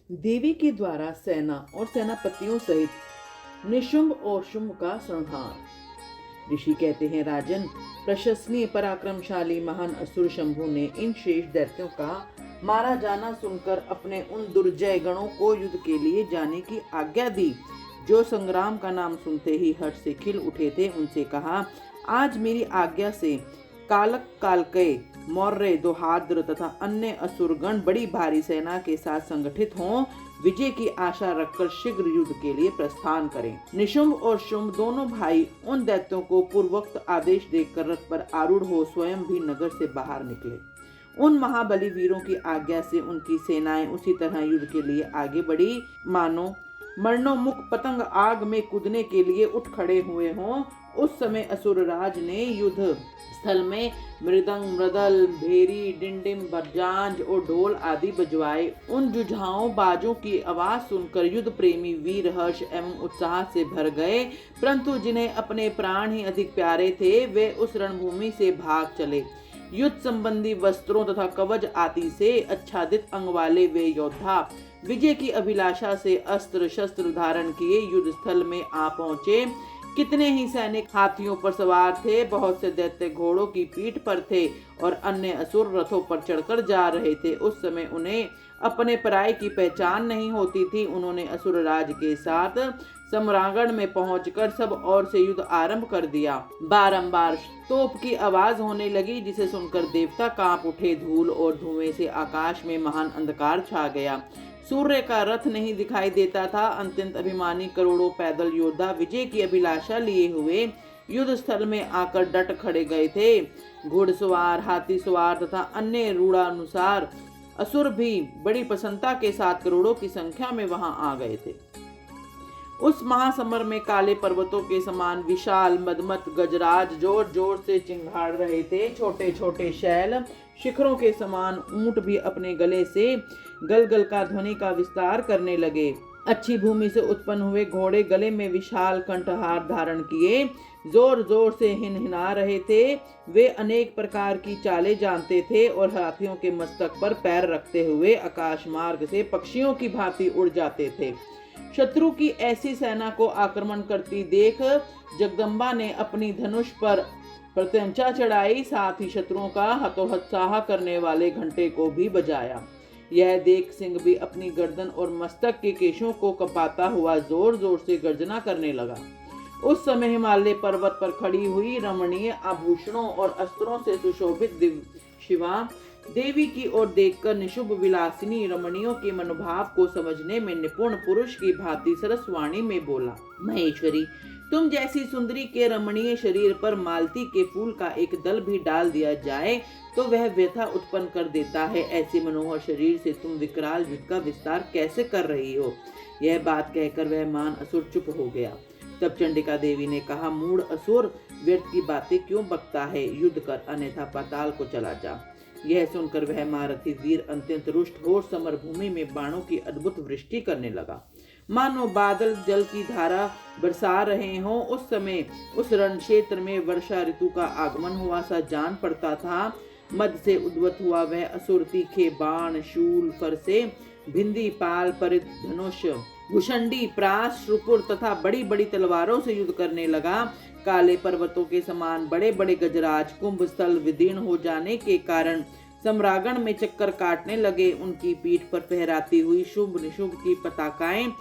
देवी के द्वारा सेना और सेनापतियों सहित निशुंभ और शुंभ का संहार। ऋषि कहते हैं, राजन, प्रशंसनीय पराक्रमशाली महान असुर शंभु ने इन शेष दैत्यों का मारा जाना सुनकर अपने उन दुर्जय गणों को युद्ध के लिए जाने की आज्ञा दी। जो संग्राम का नाम सुनते ही हर्ष से खिल उठे थे, उनसे कहा, आज मेरी आज्ञा से कालक कालकय, मौर्य, दोहाद्र तथा अन्य असुरगण बड़ी भारी सेना के साथ संगठित हों, विजय की आशा रखकर शीघ्र युद्ध के लिए प्रस्थान करें। निशुंभ और शुंभ दोनों भाई उन दैत्यों को पूर्वोक्त आदेश देकर रथ पर आरूढ़ हो स्वयं भी नगर से बाहर निकले। उन महाबली वीरों की आज्ञा से उनकी सेनाएं उसी तरह युद्ध के लिए आगे बढ़ी, मानो मरणोन्मुख पतंग आग में कूदने के लिए उठ खड़े हुए हों। उस समय असुरराज ने युद्ध स्थल में मृदंग, मृदल, भेरी, डिंडिम, बरजांज और ढोल आदि बजवाए। उन जुझाओं बाजों की आवाज सुनकर युद्ध प्रेमी वीर हर्ष एवं उत्साह से भर गए, परंतु जिन्हें अपने प्राण ही अधिक प्यारे थे, वे उस रणभूमि से भाग चले। युद्ध संबंधी वस्त्रों तथा कवच आदि से आच्छादित अंग वाले वे योद्धा विजय की अभिलाषा से अस्त्र शस्त्र धारण किए युद्ध स्थल में आ पहुंचे। कितने ही सैनिक हाथियों पर सवार थे, बहुत से दैत्य घोड़ों की पीठ पर थे और अन्य असुर रथों पर चढ़कर जा रहे थे। उस समय उन्हें अपने पराये की पहचान नहीं होती थी। उन्होंने असुरराज के साथ सम्रांगण में पहुंचकर सब ओर से युद्ध आरंभ कर दिया। बारंबार तोप की आवाज होने लगी, जिसे सुनकर देवता कांप उठे। धूल और धुएं से आकाश में महान अंधकार छा गया। सूर्य का रथ नहीं दिखाई देता था। अत्यंत अभिमानी करोड़ों पैदल योद्धा विजय की अभिलाषा लिए हुए युद्ध स्थल में आकर डट खड़े गए थे। घुड़सवार, हाथी सवार तथा अन्य रूढ़ानुसार असुर भी बड़ी प्रसन्नता के साथ करोड़ों की संख्या में वहां आ गए थे। उस महासमर में काले पर्वतों के समान विशाल मदमत गजराज जोर जोर से चिंगाड़ रहे थे। छोटे छोटे शैल शिखरों के समान ऊंट भी अपने गले से गलगल का ध्वनि का विस्तार करने लगे। अच्छी भूमि से उत्पन्न हुए घोड़े गले में विशाल कंठहार धारण किए जोर जोर से हिनहिना रहे थे। वे अनेक प्रकार की चालें जानते थे और हाथियों के मस्तक पर पैर रखते हुए आकाश मार्ग से पक्षियों की भांति उड़ जाते थे। शत्रु की ऐसी सेना को आक्रमण करती देख जगदम्बा ने अपनी धनुष पर प्रत्यंचा चढ़ाई, साथ ही शत्रुओं का हतोत्साह करने वाले घंटे को भी बजाया। यह देख सिंह भी अपनी गर्दन और मस्तक के केशों को कपाता हुआ जोर जोर से गर्जना करने लगा। उस समय हिमालय पर्वत पर खड़ी हुई रमणीय आभूषणों और अस्त्रों से सुशोभित शिवा देवी की ओर देखकर निशुभ विलासिनी रमणियों के मनोभाव को समझने में निपुण पुरुष की भांति सरसवाणी में बोला, महेश्वरी, तुम जैसी सुंदरी के रमणीय शरीर पर मालती के फूल का एक दल भी डाल दिया जाए तो वह व्यथा उत्पन्न कर देता है। ऐसे मनोहर शरीर से तुम विकराल युद्ध का विस्तार कैसे कर रही हो? यह बात कहकर वह मान असुर चुप हो गया। तब चंडिका देवी ने कहा, मूढ़ असुर, व्यर्थ की बातें क्यों बकता है? युद्ध कर, अन्यथा पाताल को चला जा। यह सुनकर वह महारथी वीर अत्यंत रुष्ट हो समर भूमि में बाणों की अद्भुत वृष्टि करने लगा, मानो बादल जल की धारा बरसा रहे हों। उस समय उस रण क्षेत्र में वर्षा ऋतु का आगमन हुआ सा जान पड़ता था। मद से उद्भूत हुआ वह असुर तीखे बाण, शूल, फरसे, भिंदी, पाल, परित, धनुष, भुषंडी, प्रास, शुपुर तथा बड़ी बड़ी तलवारों से युद्ध करने लगा। काले पर्वतों के समान बड़े बड़े गजराज कुंभ स्थल विदीर्ण हो जाने के कारण सम्रांगण में चक्कर काटने लगे। उनकी पीठ पर फहराती हुई शुभ निशुभ की पताकाएं,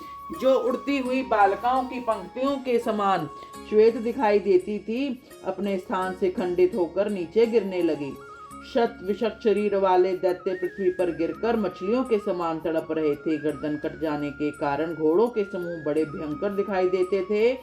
जो उड़ती हुई बालकाओं की पंक्तियों के समान श्वेत दिखाई देती थी, अपने स्थान से खंडित होकर नीचे गिरने लगी। शत विषक्त शरीर वाले दैत्य पृथ्वी पर गिरकर मछलियों के समान तड़प रहे थे। गर्दन कट जाने के कारण घोड़ों के समूह बड़े भयंकर दिखाई देते थे।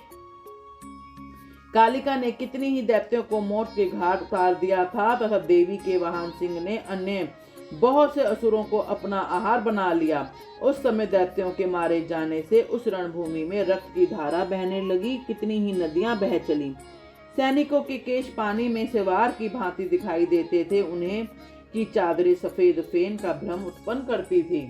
कालिका ने कितनी ही दैत्यों को मौत के घाट उतार दिया था तथा देवी के वाहन सिंह ने अन्य बहुत से असुरों को अपना आहार बना लिया। उस समय दैत्यों के मारे जाने से उस रणभूमि में रक्त की धारा बहने लगी। कितनी ही नदियां बह चली। सैनिकों के केश पानी में सेवार की भांति दिखाई देते थे। उन्हें की चादरें सफेद फेन का भ्रम उत्पन्न करती थी।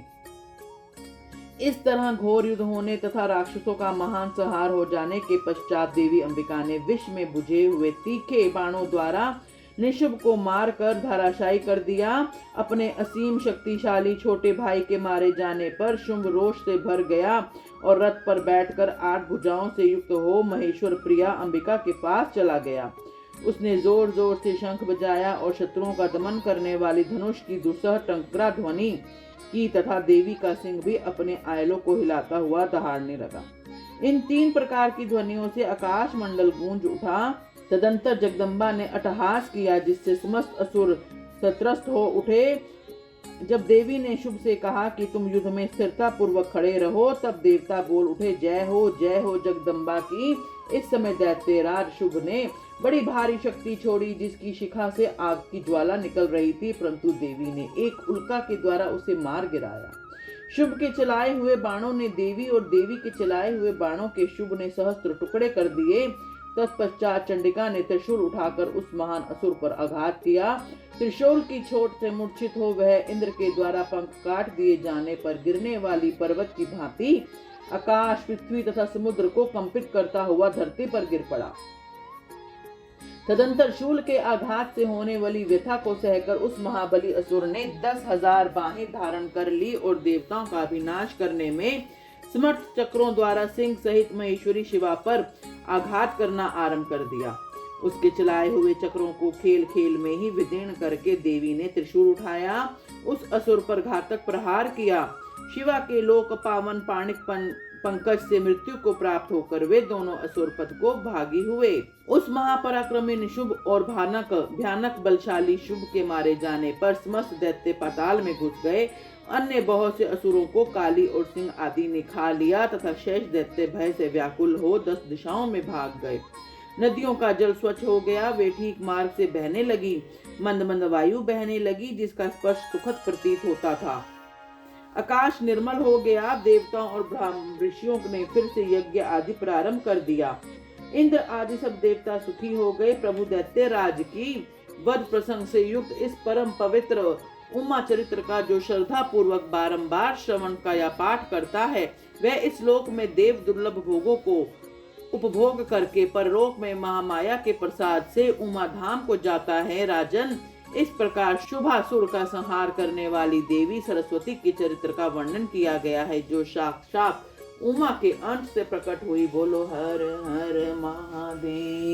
इस तरह घोर युद्ध होने तथा राक्षसों का महान संहार हो जाने के पश्चात देवी अंबिका ने विष में बुझे हुए तीखे बाणों द्वारा निशुंभ को मारकर धराशायी कर दिया। अपने असीम शक्तिशाली छोटे भाई के मारे जाने पर शुंभ रोष से भर गया और रथ पर बैठकर 8 भुजाओं से युक्त हो महेश्वर प्रिया अंबिका के पास चला गया। उसने जोर जोर से शंख बजाया और शत्रुओं का दमन करने वाली धनुष की दुस्सह टंकरा ध्वनि की तथा देवी का सिंह भी अपने आयलों को हिलाता हुआ दहाड़ने लगा। इन 3 प्रकार की ध्वनियों से आकाश मंडल गूंज उठा। तदंतर जगदम्बा ने अट्टहास किया जिससे समस्त असुर सत्रस्त हो उठे। जब देवी ने शुभ से कहा कि तुम युद्ध में स्थिरता पूर्वक खड़े रहो, तब देवता बोल उठे, जय हो जगदम्बा की। इस समय दैत्यराज शुभ ने बड़ी भारी शक्ति छोड़ी जिसकी शिखा से आग की ज्वाला निकल रही थी, परंतु देवी ने एक उल्का के द्वारा उसे मार गिराया। शुभ के चलाए हुए बाणों ने देवी और देवी के चलाए हुए बाणों के शुभ ने सहस्त्र टुकड़े कर दिए। तत्पश्चात चंडिका ने त्रिशूल उठाकर उस महान असुर पर आघात किया। त्रिशूल की चोट से मूर्छित हो वह इंद्र के द्वारा पंख काट दिए जाने पर गिरने वाली पर्वत की भांति आकाश, पृथ्वी तथा समुद्र को कंपित करता हुआ धरती पर गिर पड़ा। तदंतर शूल के आघात से होने वाली व्यथा को सहकर उस महाबली असुर ने 10,000 बाहें धारण कर ली और देवताओं का विनाश करने में समर्थ चक्रों द्वारा सिंह सहित महेश्वरी शिवा पर आघात करना आरंभ कर दिया। उसके चलाए हुए चक्रों को खेल खेल में ही विदीर्ण करके देवी ने त्रिशूल उठाया, उस असुर पर घातक प्रहार किया। शिवा के लोक पावन पाणिक पंकज से मृत्यु को प्राप्त होकर वे दोनों असुर पद को भागी हुए। उस महापराक्रमी निशुंभ और भयानक बलशाली शुभ के मारे जाने पर समस्त दैत्य पाताल में घुस गए। अन्य बहुत से असुरों को काली और सिंह आदि ने खा लिया तथा शेष दैत्य भय से व्याकुल हो 10 दिशाओं में भाग गए। नदियों का जल स्वच्छ हो गया, वे ठीक मार्ग से बहने लगी। मंद मंद वायु बहने लगी जिसका स्पर्श सुखद प्रतीत होता था। आकाश निर्मल हो गया। देवताओं और ब्राह्मण ऋषियों ने फिर से यज्ञ आदि प्रारंभ कर दिया। इंद्र आदि सब देवता सुखी हो गए। प्रभु दैत्यराज की वध प्रसंग से युक्त इस परम पवित्र उमा चरित्र का जो श्रद्धा पूर्वक बारंबार श्रवण का या पाठ करता है, वह इस लोक में देव दुर्लभ भोगों को उपभोग करके परलोक में महामाया के प्रसाद से उमा धाम को जाता है। राजन, इस प्रकार शुभासुर का संहार करने वाली देवी सरस्वती के चरित्र का वर्णन किया गया है, जो साक्षात उमा के अंश से प्रकट हुई। बोलो हर हर महादेव।